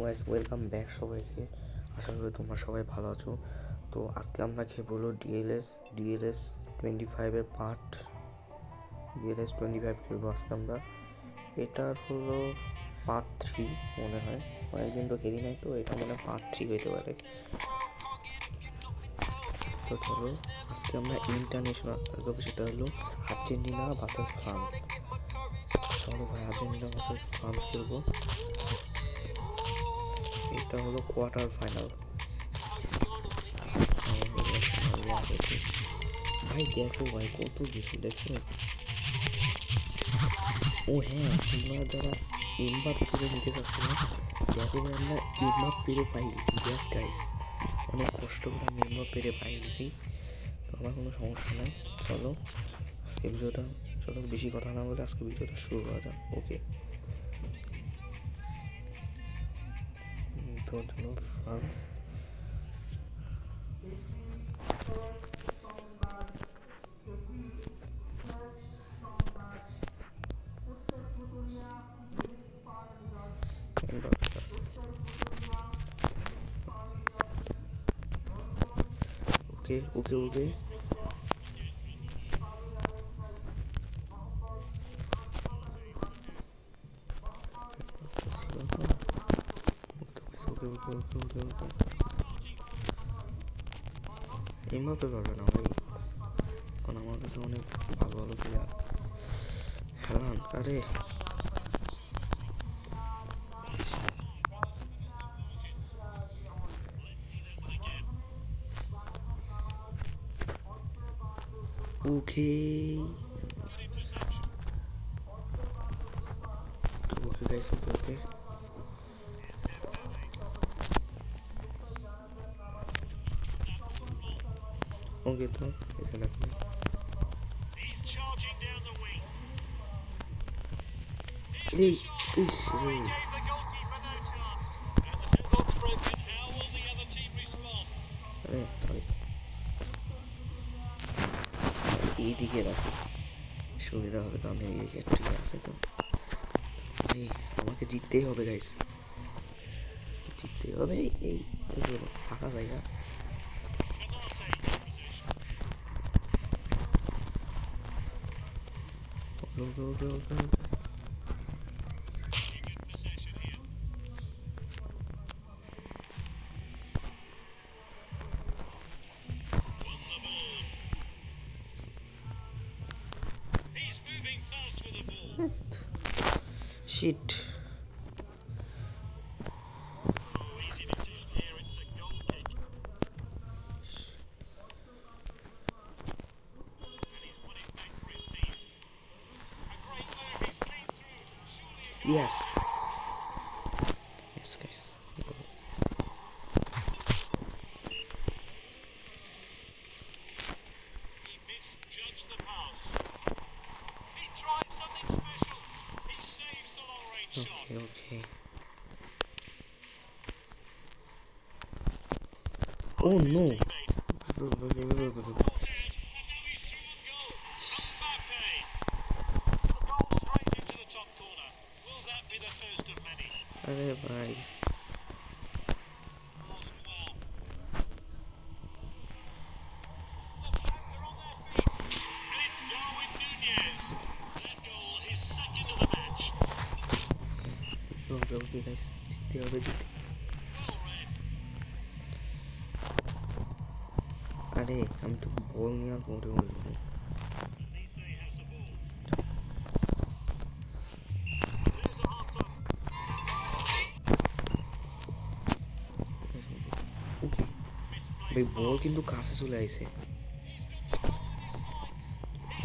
Guys welcome back সবাইকে। আশা করি তোমরা সবাই ভালো আছো। তো আজকে আমরা খেলবো ডিএলএস 25-এর পার্ট। ডিএলএস 25 খেলবো আজকে আমরা। এটার হলো পার্ট 3 মনে হয়, অনেকদিন তো খেলি নাই, তো এটা মনে হয় পার্ট 3 হইতে পারে। তো ধরো আজকে আমরা ইন্টারন্যাশনাল খেলবো, সেটা হলো আর্জেন্টিনা ভার্সেস ফ্রান্স। চলো ভাই, আর্জেন্টিনা ভার্সেস ফ্রান্স খেলবো। এটা হলো কোয়ার্টার ফাইনাল। ভাই দেখো ভাই, কত কিছু দেখছো। ও হ্যাঁ, তোমরা যারা এমবাপ্পেকে নিতে চাচ্ছো না, দেখো ভাই আমরা এমবাপ্পেরও পাই গেছি। গ্যাস গাইস, অনেক কষ্ট করে আমি এমবাপ্পেরে পাই গেছি, তো আমার কোনো সমস্যা নাই। চলো আজকে ভিডিওটা, চলো বেশি কথা না বলে আজকে ভিডিওটা শুরু করা যাক। ওকে, তো চলো ফ্রান্স। ওকে ওকে ওকে, এমবাপ্পে পারবে না ভাই, কারণ আমার কাছে অনেক ভালো ভালো প্লেয়ার। হ্যাঁ আরে ওকে ওকে গাইস, ওকে ওকে ওকে। তো এখানে এই সরি, এইদিকে রাখি সুবিধা হবে, কারণ এইদিকে একটু আছে। তো এই আমাকে জিততেই হবে গাইস, জিততেই হবে। এই ফাঁকা জায়গা, okay okay okay okay okay. Shit, yes yes guys. Okay, okay. Oh no. अरे भाई ओके गाइस, जीतते হবে জিতে। আরে আমি তো বল নিয়ে আর পড়ে উঠবো। ভাই বল কিন্তু কাছে চলে আইছে।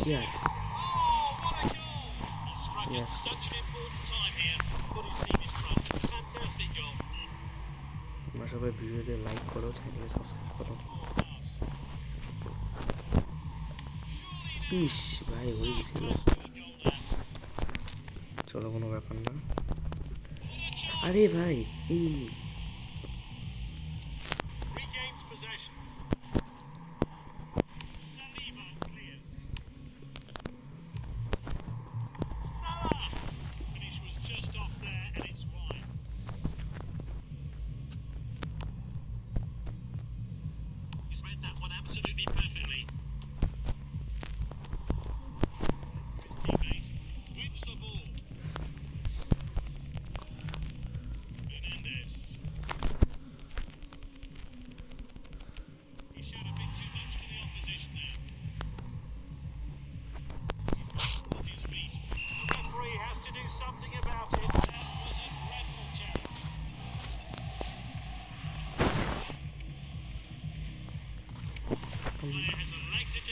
ইয়েস ইয়েস, তোমরা সবাই ভিডিওতে লাইক করো, চ্যানেলে সাবস্ক্রাইব করো। ইস ভাই হয়ে গেছিল, চলো কোনো ব্যাপার না। আরে ভাই এই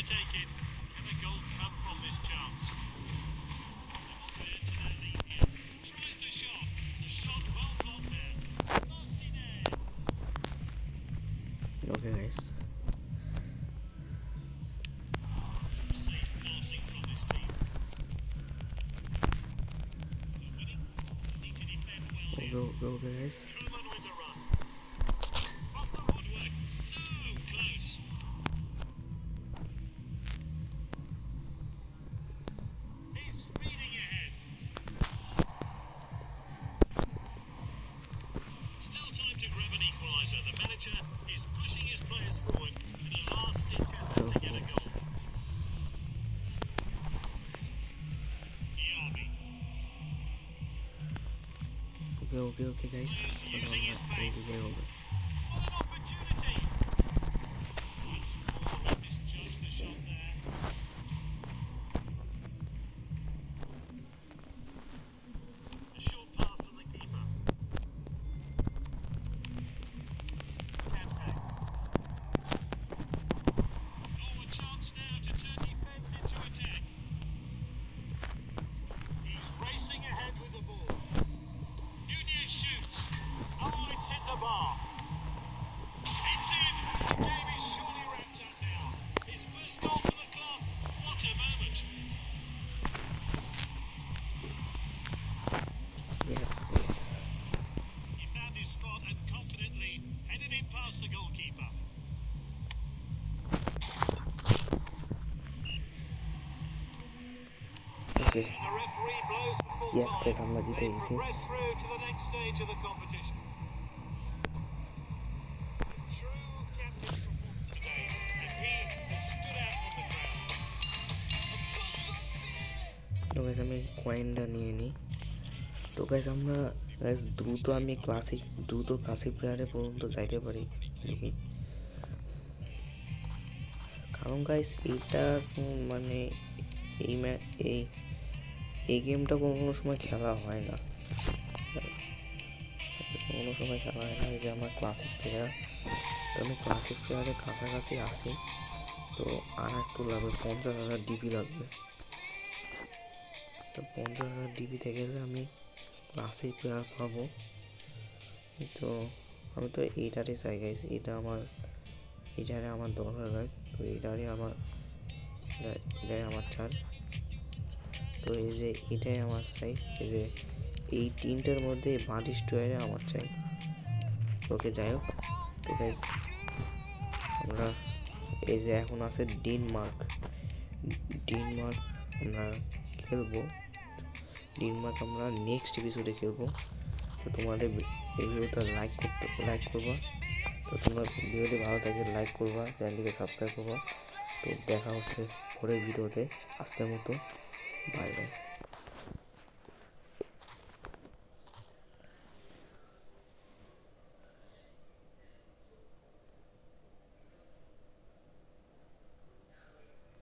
to take it. Can a goal come from this chance? Tries the shot. The shot well blocked there. Martinez. Okay, guys. Safe passing from this team. Need to defend well. Okay, guys. Koeman with the run. Off the woodwork. So close. He's speeding ahead. Still time to grab an equaliser. The manager is pushing his players forward in a last-ditch effort to get a goal. Diaby. Okay, guys. Using his pace. Okay. What an opportunity! Right, he misjudged the shot there. A short pass from the keeper. Kante. Oh, a chance now to turn defence into attack. He's racing ahead with the ball. Nunez shoots. Oh, it's hit the bar. It's in. The game is surely wrapped up now. His first goal for the club. What a moment. Yes, guys. He found his spot and confidently headed it past the goalkeeper. Okay. And the referee blows for full Yes, time. guys, আমরা জিতে They গেছি। progress through to the next stage of the competition. True captain performance today, and he has stood out on the ground. তো guys আমি কয়েনটা নিয়ে নিই। তো guys আমরা দ্রুত ক্লাসিক প্লেয়ারে পর্যন্ত যাইতে পারি দেখি। কারণ গাইস এটা মানে এই গেমটা কোনো সময় খেলা হয় না, এই যে আমার ক্লাসিক প্লেয়ার। তো আমি ক্লাসিক প্লেয়ারের কাছাকাছি আসি, তো আর একটু লাগবে 50,000 ডিপি লাগবে। তো 50,000 ডিপিতে গেলে আমি ক্লাসিক প্লেয়ার পাবো। তো আমি তো এইটারই চাই গাইস, এইটারে আমার দরকার গাইস। তো এটাই আমার চাই। তো এই যে এটাই আমার চাই, এই যে এই তিনটার মধ্যে বার্ডিশ টুয়ারে আমার চাই। ওকে, যাই হোক। তো গাইস আমরা এই যে এখন আছে ডেনমার্ক আমরা খেলবো। ডেনমার্ক আমরা নেক্সট এপিসোডে খেলবো। তো তোমাদের এই ভিডিওটা লাইক করবা। তো তোমার ভিডিওটি ভালো থাকে লাইক করবা, চ্যানেলটিকে সাবস্ক্রাইব করবা। তো দেখা হচ্ছে পরের ভিডিওতে। আজকের মতো বাই বাই।